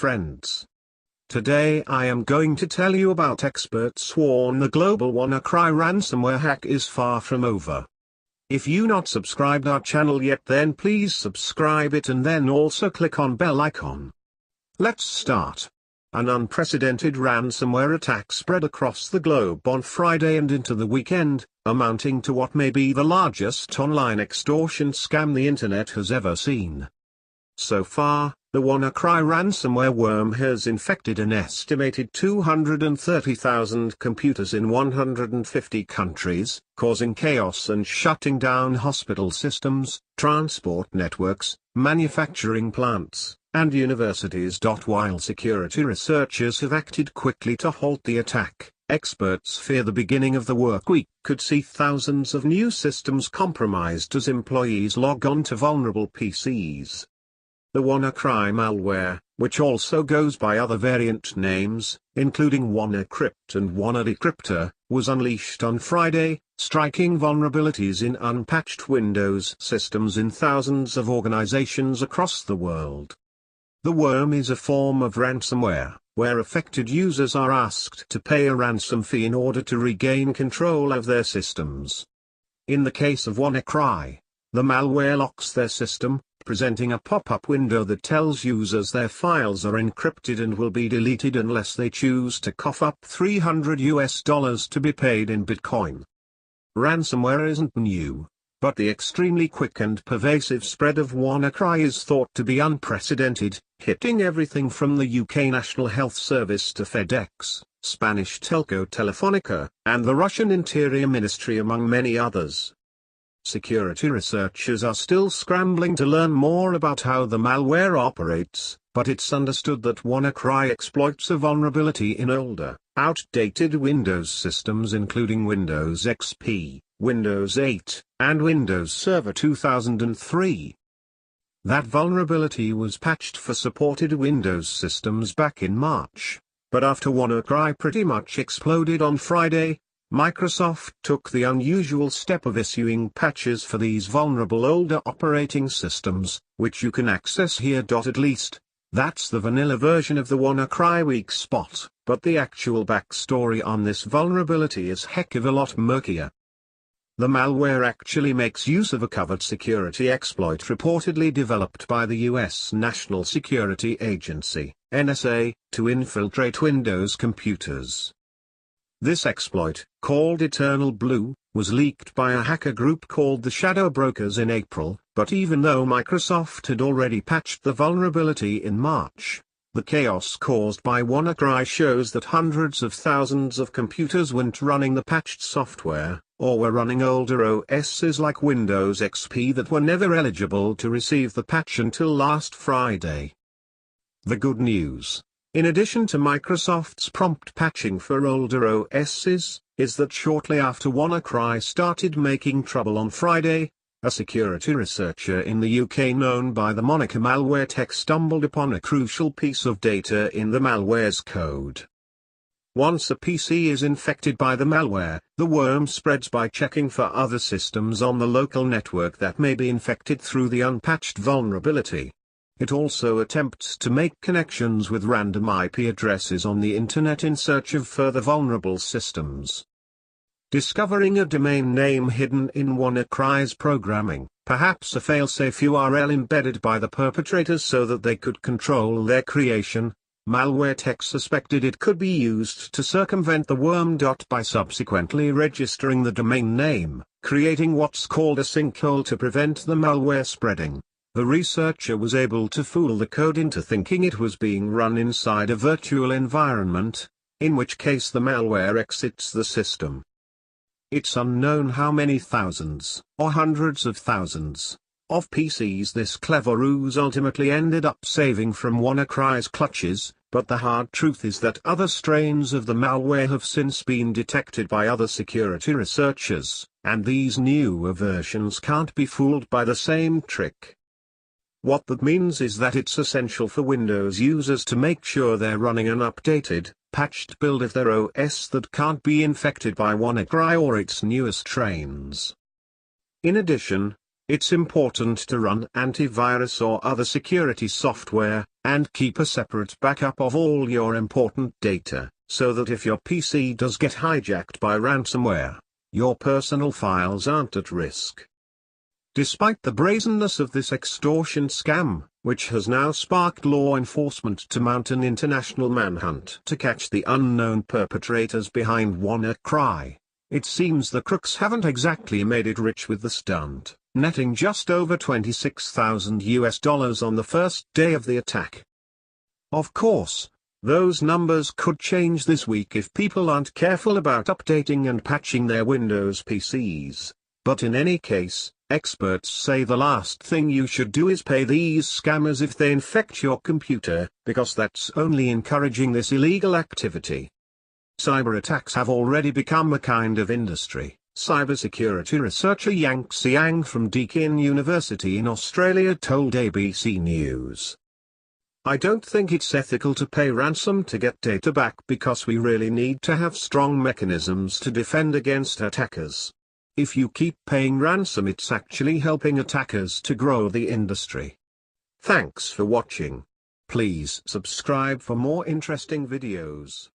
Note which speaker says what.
Speaker 1: friends. Today I am going to tell you about experts warn the global WannaCry ransomware hack is far from over. If you not subscribed our channel yet, then please subscribe it and then also click on bell icon. Let's start. An unprecedented ransomware attack spread across the globe on Friday and into the weekend, amounting to what may be the largest online extortion scam the internet has ever seen. So far, the WannaCry ransomware worm has infected an estimated 230,000 computers in 150 countries, causing chaos and shutting down hospital systems, transport networks, manufacturing plants, and universities. While security researchers have acted quickly to halt the attack, experts fear the beginning of the work week could see thousands of new systems compromised as employees log on to vulnerable PCs. The WannaCry malware, which also goes by other variant names, including WannaCrypt and WannaDecryptor, was unleashed on Friday, striking vulnerabilities in unpatched Windows systems in thousands of organizations across the world. The worm is a form of ransomware, where affected users are asked to pay a ransom fee in order to regain control of their systems. In the case of WannaCry, the malware locks their system, presenting a pop-up window that tells users their files are encrypted and will be deleted unless they choose to cough up $300 to be paid in Bitcoin. Ransomware isn't new, but the extremely quick and pervasive spread of WannaCry is thought to be unprecedented, hitting everything from the UK National Health Service to FedEx, Spanish telco Telefonica, and the Russian Interior Ministry, among many others. Security researchers are still scrambling to learn more about how the malware operates, but it's understood that WannaCry exploits a vulnerability in older, outdated Windows systems including Windows XP, Windows 8, and Windows Server 2003. That vulnerability was patched for supported Windows systems back in March, but after WannaCry pretty much exploded on Friday, Microsoft took the unusual step of issuing patches for these vulnerable older operating systems, which you can access here. At least, that's the vanilla version of the WannaCry weak spot, but the actual backstory on this vulnerability is heck of a lot murkier. The malware actually makes use of a covert security exploit reportedly developed by the US National Security Agency, NSA, to infiltrate Windows computers. This exploit, called Eternal Blue, was leaked by a hacker group called the Shadow Brokers in April, but even though Microsoft had already patched the vulnerability in March, the chaos caused by WannaCry shows that hundreds of thousands of computers weren't running the patched software, or were running older OSs like Windows XP that were never eligible to receive the patch until last Friday. The good news, in addition to Microsoft's prompt patching for older OSs, is that shortly after WannaCry started making trouble on Friday, a security researcher in the UK known by the moniker Malware Tech stumbled upon a crucial piece of data in the malware's code. Once a PC is infected by the malware, the worm spreads by checking for other systems on the local network that may be infected through the unpatched vulnerability. It also attempts to make connections with random IP addresses on the internet in search of further vulnerable systems. Discovering a domain name hidden in WannaCry's programming, perhaps a failsafe URL embedded by the perpetrators so that they could control their creation, Malware Tech suspected it could be used to circumvent the worm. By subsequently registering the domain name, creating what's called a sinkhole to prevent the malware spreading, the researcher was able to fool the code into thinking it was being run inside a virtual environment, in which case the malware exits the system. It's unknown how many thousands, or hundreds of thousands, of PCs this clever ruse ultimately ended up saving from WannaCry's clutches, but the hard truth is that other strains of the malware have since been detected by other security researchers, and these newer versions can't be fooled by the same trick. What that means is that it's essential for Windows users to make sure they're running an updated, patched build of their OS that can't be infected by WannaCry or its newer strains. In addition, It's important to run antivirus or other security software, and keep a separate backup of all your important data, so that if your PC does get hijacked by ransomware, your personal files aren't at risk. Despite the brazenness of this extortion scam, which has now sparked law enforcement to mount an international manhunt to catch the unknown perpetrators behind WannaCry, it seems the crooks haven't exactly made it rich with the stunt, netting just over $26,000 on the first day of the attack. Of course, those numbers could change this week if people aren't careful about updating and patching their Windows PCs, but in any case, experts say the last thing you should do is pay these scammers if they infect your computer, because that's only encouraging this illegal activity. Cyber attacks have already become a kind of industry, cybersecurity researcher Yang Xiang from Deakin University in Australia told ABC News. I don't think it's ethical to pay ransom to get data back because we really need to have strong mechanisms to defend against attackers. If you keep paying ransom, it's actually helping attackers to grow the industry. Thanks for watching. Please subscribe for more interesting videos.